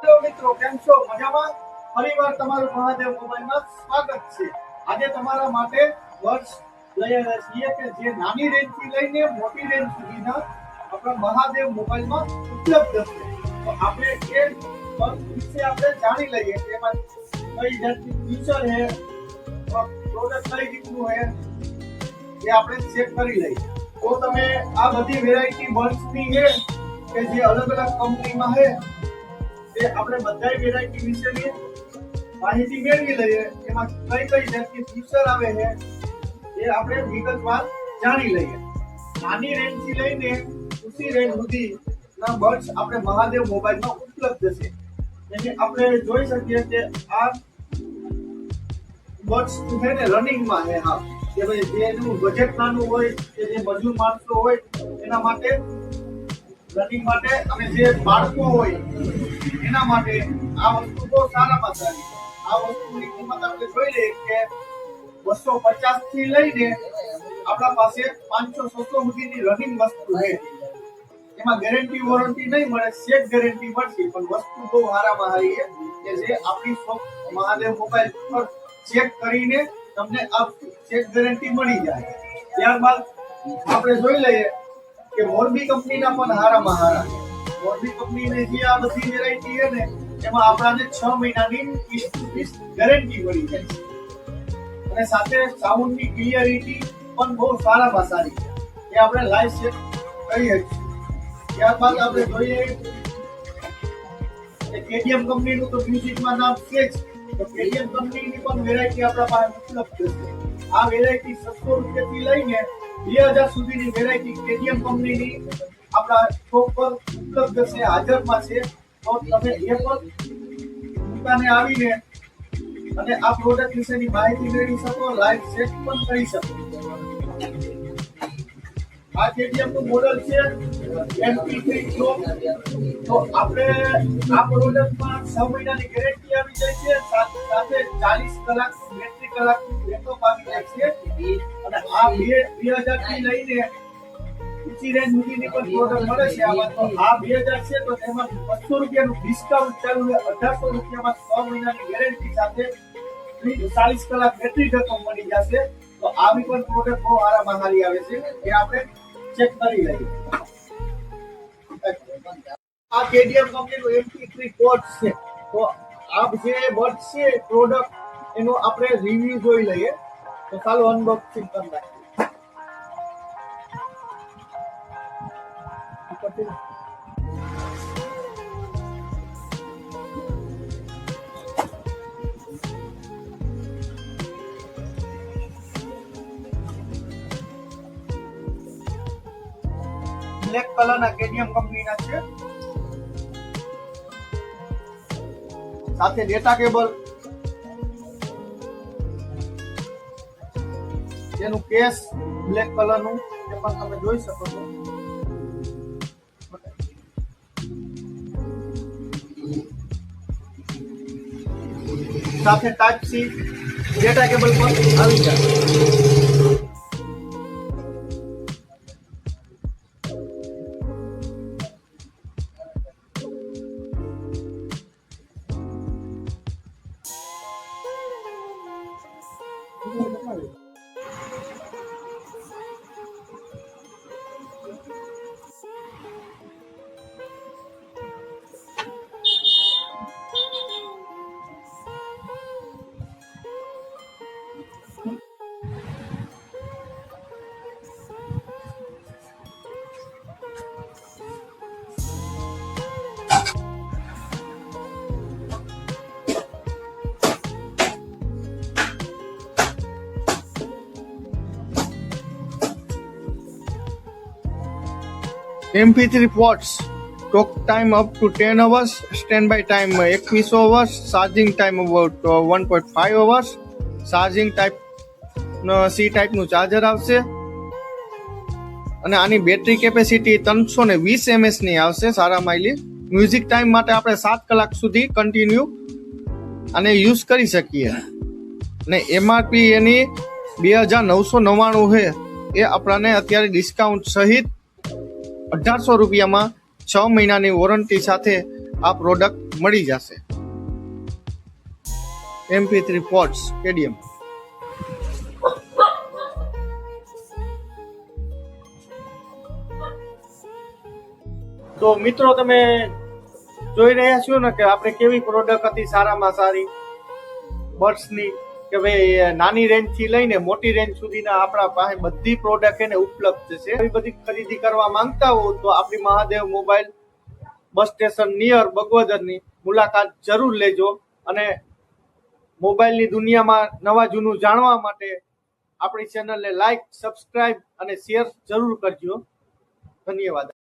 Hello મિત્રો, કેમ છો? મજામાં? ફરીવાર તમારું મહાદેવ મોબાઈલમાં સ્વાગત છે. આજે તમારા માટે વર્ષ લઈ આવ્યા છીએ કે જે નાની રેન્જથી લઈને મોટી રેન્જ સુધીના આપણા મહાદેવ મોબાઈલમાં ઉપલબ્ધ છે. તો આપણે એ વર્ષ વિશે આપણે જાણી લઈએ કે એમાં કઈ જાતની ફીચર છે, પ્રોડક્ટ કઈ રીતનું છે એ આપણે ચેક કરી લઈએ. તો તમે આ બધી વેરાયટી બર્ડ્સની છે કે જે અલગ અલગ કંપનીમાં છે તે આપણે બધા વેરાયટી વિશેની માહિતી મેળવી લઈએ. એમાં કઈ કઈ જાતની ફીચર આવે છે એ આપણે વિગતવાર જાણી લઈએ. નાની રેન્જ થી લઈને ઊંચી રેન્જ સુધીના બર્ડ્સ આપણે મહાદેવ મોબાઈલમાં ઉપલબ્ધ છે. એટલે આપણે જોઈ શકીએ કે આ બર્ડ્સ છે ને રનિંગમાં છે. હા, કે ભાઈ જેનું બજેટ નાનું હોય કે જે મજૂર માણસો હોય એના માટે રનિંગ માટે અને જે બાળકો હોય એના માટે આ વસ્તુ બહુ સારામાં સારી. આ વસ્તુની કિંમત આપણે જોઈ લઈએ કે 250 થી લઈને આપણા પાસે 500-600 સુધીની રનિંગ વસ્તુ છે. એમાં ગેરંટી વોરંટી નહીં મળે, સેટ ગેરંટી મળશે, પણ વસ્તુ બહુ સારામાં સારી છે કે જે આપણી શોપ મહાદેવ મોબાઈલ પર ચેક કરીને તમને આ ચેક ગેરંટી મળી જાય. ત્યારબાદ આપણે જોઈ લઈએ કે મોરબી કંપનીના પણ હારામાં હારા. મોરબી કંપનીની જે આ બધી વેરાયટી છે ને એમાં આપણાને 6 મહિનાની પીસ ગેરંટી મળી જાય છે. અને સાથે સાઉન્ડની ક્લિયરિટી પણ બહુ સારામાં સારી છે. એ આપણે લાઈવ ચેક કરીએ છીએ. ત્યારબાદ આપણે જોઈએ કે કેડીએમ કંપનીનું તો મ્યુઝિકમાં નામ છે જ. તો કેડીએમ કંપનીની પણ વેરાયટી આપણા પાસે ઉપલબ્ધ છે. આ વેરાયટી 600 રૂપિયાથી લઈને 2000 સુધીની વેરાયટી કેડીએમ કંપનીની આપણા શોપ પર ઉપલબ્ધ છે, હાજરમાં છે. તો તમે એ પણ દુકાને આવીને અને આ પ્રોડક્ટ વિશેની માહિતી મેળવી શકો, લાઈવ ચેક પણ કરી શકો. આ કેડીએમ નું મોડેલ છે MP3 Pro. તો આપણે આ પ્રોડક્ટમાં 6 મહિનાની ગેરંટી આવી જાય છે, સાથે 40 કલાક બેટરી કલાક બેકઅપ આવી જાય છે. અને આ 2000 થી લઈને ઊંચી રેન્જ સુધીની પણ પ્રોડક્ટ મળે છે. આમાં તો આ 2000 છે તો તેમાં 200 રૂપિયાનું ડિસ્કાઉન્ટ ચાલુ છે. 1800 રૂપિયામાં 6 મહિનાની ગેરંટી સાથે 40 કલાક બેટરી બેકઅપ મળી જશે. તો આવી પણ પ્રોડક્ટ બહુ આરામાં સારી આવે છે એ આપણે ચેક કરી લઈએ. આ કેડીએમ કંપનીનું MP3 કોડ છે. તો આ જે બર્ડ છે પ્રોડક્ટ એનો આપણે રિવ્યુ જોઈ લઈએ. તો ચાલો અનબોક્સિંગ કરી નાખીએ. બ્લેક કલરના કેડીએમ કંપનીના છે. સાથે ડેટા કેબલ, તેનું કેસ બ્લેક કલરનું એ પણ તમે જોઈ શકો છો. સાથે ટાઈપ સી ડેટા કેબલ પણ આવી જાય. MP3 pods, talk time up to 10 hours, standby time 21 hours, charging time about 1.5 hours, charging type C type નું ચાર્જર આવશે. અને આની બેટરી કેપેસિટી 320 mAh ની આવશે, સારા માઇલી. મ્યુઝિક ટાઈમ માટે આપણે 7 કલાક સુધી કન્ટિન્યુ આને યુઝ કરી શકીએ. અને MRP એની 2999 છે. એ આપણાને અત્યારે ડિસ્કાઉન્ટ સહિત 1800 રૂપિયામાં 6 મહિનાની વોરંટી સાથે આ પ્રોડક્ટ મળી જશે. MP3 ports stadium. તો મિત્રો તમે જોઈ રહ્યા છો ને કે આપણે કેવી પ્રોડક્ટ હતી સારામાં સારી બર્ડ્સની, કે ભાઈ નાની રેન્જ થી લઈને મોટી રેન્જ સુધીના આપણા પાસે બધી પ્રોડક્ટ એને ઉપલબ્ધ છે. એવી બધી ખરીદી કરવા માંગતા હો તો આપણી Mahadev mobile bus station near બગવદરની મુલાકાત જરૂર લેજો. અને મોબાઈલની દુનિયામાં નવા જૂનું જાણવા માટે આપણી ચેનલને લાઈક, સબસ્ક્રાઇબ અને શેર જરૂર કરજો. ધન્યવાદ.